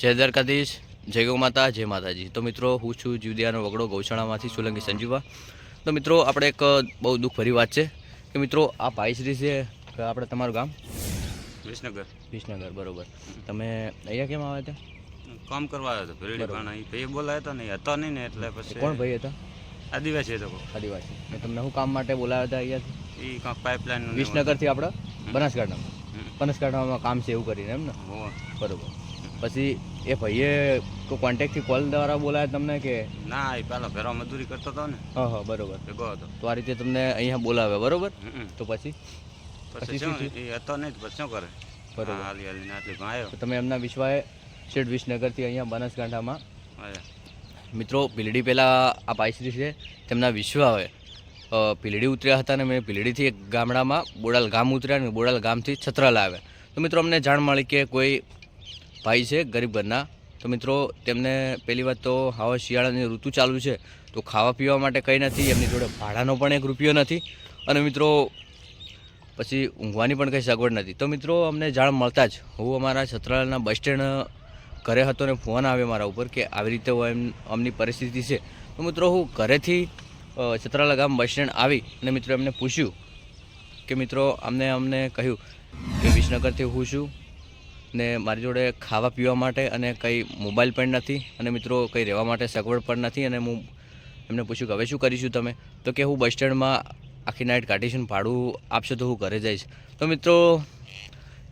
જય દ્વારકાધીશ, જય ગૌ માતા, જય માતાજી। તો મિત્રો હું છું જીવદયાનો વગડો ગૌશાળામાંથી સોલંકી સંજીવા। તો મિત્રો આપણે એક બહુ દુઃખ ભરી વાત છે કે મિત્રો આ ભાઈશ્રી છે કે આપણે તમારું ગામ વિસનગર બરોબર। તમે અહીંયા કેમ આવ્યા હતા? કામ કરવા આવ્યો હતો ભેરડી, પણ અહીં ભાઈ બોલાયો હતો નહીં, હતો નહીં ને એટલે પછી કોણ ભાઈ હતા? આદિવાસી હતો। આદિવાસી ને તમને શું કામ માટે બોલાવ્યા હતા અહીંયાથી? એ કાંક પાઇપલાઇન વિસનગરથી આપણે બનાસકાંઠામાં કામ છે એવું કરીને એમ ને? બરોબર। પછી એ ભાઈએ કોઈ કોન્ટેક્ટથી કોલ દ્વારા બોલાયા તમને કે ના? એ પહેલાં ભેરો મજૂરી કરતો હતો ને। હા બરોબર, ભેગો હતો તો આ રીતે તમને અહીંયા બોલાવ્યા બરોબર। તો પછી શું એ હતો નહીં પછી શું કરે? બરોબર, હાલી હાલીને આટલી આવ્યો તો તમે એમના વિશ્વાએ શેઠ વિસનગરથી અહીંયા બનાસકાંઠામાં આવ્યા। મિત્રો ભીલડી પહેલાં આ ભાઈશ્રી છે તેમના વિશ્વાએ ભીલડી ઉતર્યા હતા ને મેં ભીલડીથી એક ગામડામાં બોડાલ ગામ ઉતર્યા ને બોડાલ ગામથી છત્રાલા આવ્યા। તો મિત્રો અમને જાણ મળી કે કોઈ ભાઈ છે ગરીબ ઘરના। તો મિત્રો તેમને પહેલી વાત તો હવે શિયાળાની ઋતુ ચાલુ છે તો ખાવા પીવા માટે કંઈ નથી, એમની જોડે ભાડાનો પણ એક રૂપિયો નથી અને મિત્રો પછી ઊંઘવાની પણ કંઈ સગવડ નથી। તો મિત્રો અમને જાણ મળતા જ હું અમારા છત્રાલાના બસ સ્ટેન્ડ ઘરે હતો ને ફોન આવ્યો મારા ઉપર કે આવી રીતે અમની પરિસ્થિતિ છે। તો મિત્રો હું ઘરેથી છત્રાલા ગામ બસ સ્ટેન્ડ આવી અને મિત્રો એમને પૂછ્યું કે મિત્રો અમને કહ્યું કે વિસનગરથી હું છું ને મારી જોડે ખાવા પીવા માટે અને કંઈ મોબાઈલ પણ નથી અને મિત્રો કંઈ રહેવા માટે સગવડ પણ નથી। અને હું એમને પૂછ્યું કે હવે શું કરીશું તમે? તો કે હું બસ સ્ટેન્ડમાં આખી નાઇટ કાઢીશું, ભાડું આપશો તો હું ઘરે જઈશ। તો મિત્રો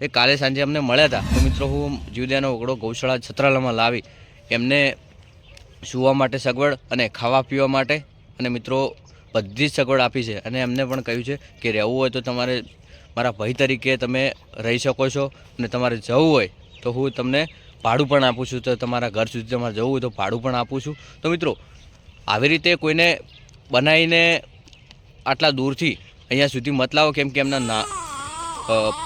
એ કાલે સાંજે અમને મળ્યા હતા। તો મિત્રો હું જીવદયાનો વગડો ગૌશાળા છત્રાલામાં લાવી એમને સૂવા માટે સગવડ અને ખાવા પીવા માટે અને મિત્રો બધી જ સગવડ આપી છે અને એમને પણ કહ્યું છે કે રહેવું હોય તો તમારે મારા ભાઈ તરીકે તમે રહી શકો છો અને તમારે જવું હોય તો હું તમને ભાડું પણ આપું છું, તો તમારા ઘર સુધી તમારે જવું હોય તો ભાડું પણ આપું છું। તો મિત્રો આવી રીતે કોઈને બનાવીને આટલા દૂરથી અહીંયા સુધી મત લાવો, કેમ કે એમના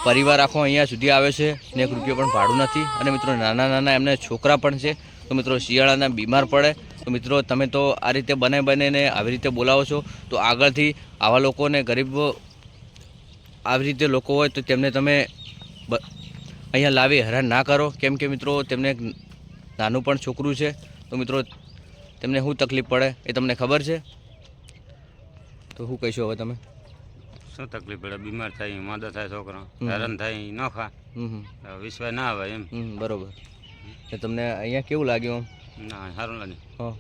પરિવાર આખો અહીંયા સુધી આવે છે ને એક રૂપિયો પણ ભાડું નથી અને મિત્રો નાના એમને છોકરા પણ છે। તો મિત્રો શિયાળાના બીમાર પડે તો મિત્રો તમે તો આ રીતે બનાવીને આવી રીતે બોલાવો છો તો આગળથી આવા લોકોને ગરીબ આવી રીતે લોકો હોય તો તેમને તમે અહીંયા લાવી હેરાન ના કરો, કેમ કે મિત્રો તેમને એક નાનું પણ છોકરું છે તો મિત્રો તેમને શું તકલીફ પડે એ તમને ખબર છે। તો શું કહીશું હવે તમે? શું તકલીફ પડે? બીમાર થાય, માંદા થાય, છોકરા હેરાન થાય, ન ખા વિશ્વાસ ના આવે એમ। બરોબર, તો તમને અહીંયા કેવું લાગ્યું? ના સારું લાગે। હા,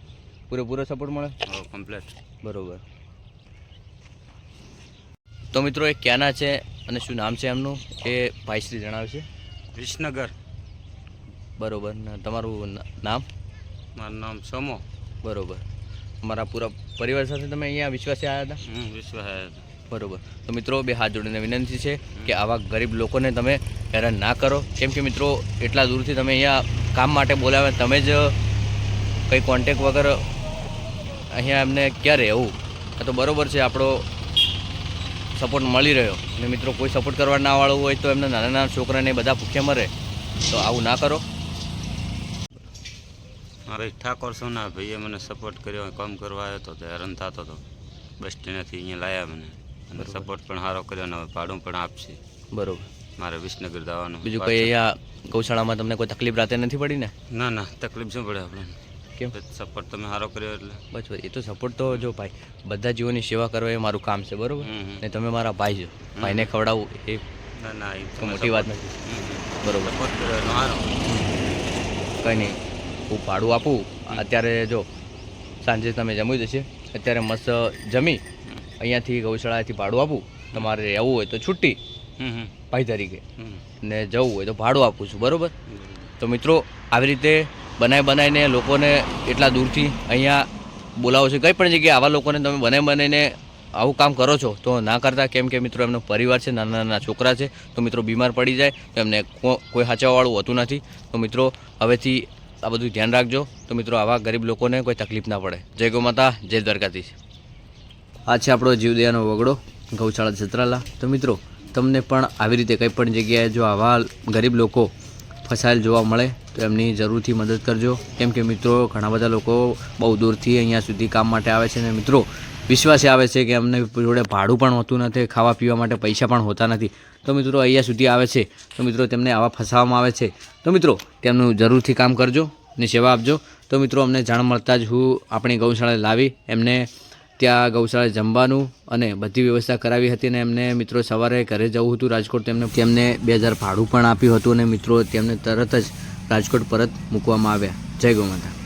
પૂરેપૂરો સપોર્ટ મળે? કમ્પ્લેટ બરોબર। તો મિત્રો એ ક્યાંના છે અને શું નામ છે એમનું એ ભાઈશ્રી જણાવશે। વિસનગર। બરોબર, ને તમારું નામ? મારું નામ સોમો। બરોબર, અમારા પૂરા પરિવાર સાથે તમે અહીંયા વિશ્વાસે આવ્યા હતા? વિશ્વાસ આવ્યા હતા। બરોબર, તો મિત્રો બે હાથ જોડીને વિનંતી છે કે આવા ગરીબ લોકોને તમે હેરાન ના કરો, કેમ કે મિત્રો એટલા દૂરથી તમે અહીંયા કામ માટે બોલાવ્યા, તમે જ કંઈ કોન્ટેક વગર અહીંયા એમને ક્યાં રહેવું? આ તો બરોબર છે, આપણો સપોર્ટ મળી રહ્યો અને મિત્રો કોઈ સપોર્ટ કરવા ના વાળું હોય તો એમના નાના છોકરાને બધા ભૂખ્યા મરે, તો આવું ના કરો। મારે ઠાકોર સોના ભાઈએ મને સપોર્ટ કર્યો, કામ કરવા આવ્યો હતો તો હેરાન થતો હતો, બસ સ્ટેન્ડથી અહીંયા લાવ્યા મને અને સપોર્ટ પણ સારો કર્યો ને હવે ભાડું પણ આપશે। બરોબર, મારે વિસનગર જવાનું। બીજું કંઈ અહીંયા ગૌશાળામાં તમને કોઈ તકલીફ રાતે નથી પડી ને? ના તકલીફ શું પડે આપણે? કેમ? સપોર્ટ તમે સારો કર્યો એટલે બસ એ તો સપોર્ટ તો જો ભાઈ બધા જીવોની સેવા કરવા એ મારું કામ છે, બરોબર ને? તમે મારા ભાઈ છો, ભાઈને ખવડાવવું એ ના તો મોટી વાત નથી, બરોબર? સપોર્ટ કર્યો એનો સારો। કંઈ નહીં, હું ભાડું આપું અત્યારે, જો સાંજે તમે જમી જશે, અત્યારે મસ્ત જમી અહીંયાથી ગૌશાળાથી ભાડું આપું, તમારે રહેવું હોય તો છુટ્ટી ભાઈ તરીકે ને જવું હોય તો ભાડું આપું છું, બરાબર? તો મિત્રો આવી રીતે બનાવીને લોકોને એટલા દૂરથી અહીંયા બોલાવો છો, કંઈ પણ જગ્યાએ આવા લોકોને તમે બનાવીને આવું કામ કરો છો તો ના કરતા, કેમ કે મિત્રો એમનો પરિવાર છે, નાના છોકરા છે, તો મિત્રો બીમાર પડી જાય તો એમને કોઈ સાચવવાવાળું હોતું નથી। તો મિત્રો હવેથી આ બધું ધ્યાન રાખજો, તો મિત્રો આવા ગરીબ લોકોને કોઈ તકલીફ ના પડે। જય ગૌ માતા, જય દ્વારકાધીશ। આ છે આપણો જીવદયાનો વગડો ગૌશાળા છત્રાલા। તો મિત્રો તમને પણ આવી રીતે કંઈ પણ જગ્યાએ જો આવા ગરીબ લોકો ફસાયેલ જોવા મળે તો એમની જરૂરથી મદદ કરજો, કેમ કે મિત્રો ઘણા બધા લોકો બહુ દૂરથી અહીંયા સુધી કામ માટે આવે છે અને મિત્રો વિશ્વાસે આવે છે કે અમને જોડે ભાડું પણ હોતું નથી, ખાવા પીવા માટે પૈસા પણ હોતા નથી, તો મિત્રો અહીંયા સુધી આવે છે તો મિત્રો તેમને આવા ફસાવવામાં આવે છે તો મિત્રો તેમનું જરૂરથી કામ કરજો અને સેવા આપજો. તો મિત્રો અમને જાણ મળતા જ હું આપણી ગૌશાળાએ લાવી એમને ત્યાં ગૌશાળાએ જમવાનું અને બધી વ્યવસ્થા કરાવી હતી અને એમને મિત્રો સવારે ઘરે જવું હતું રાજકોટ. તેમને 2000 ભાડું પણ આપ્યું હતું અને મિત્રો તેમને તરત જ રાજકોટ પરત મૂકવામાં આવ્યા. જય ગૌ માતા.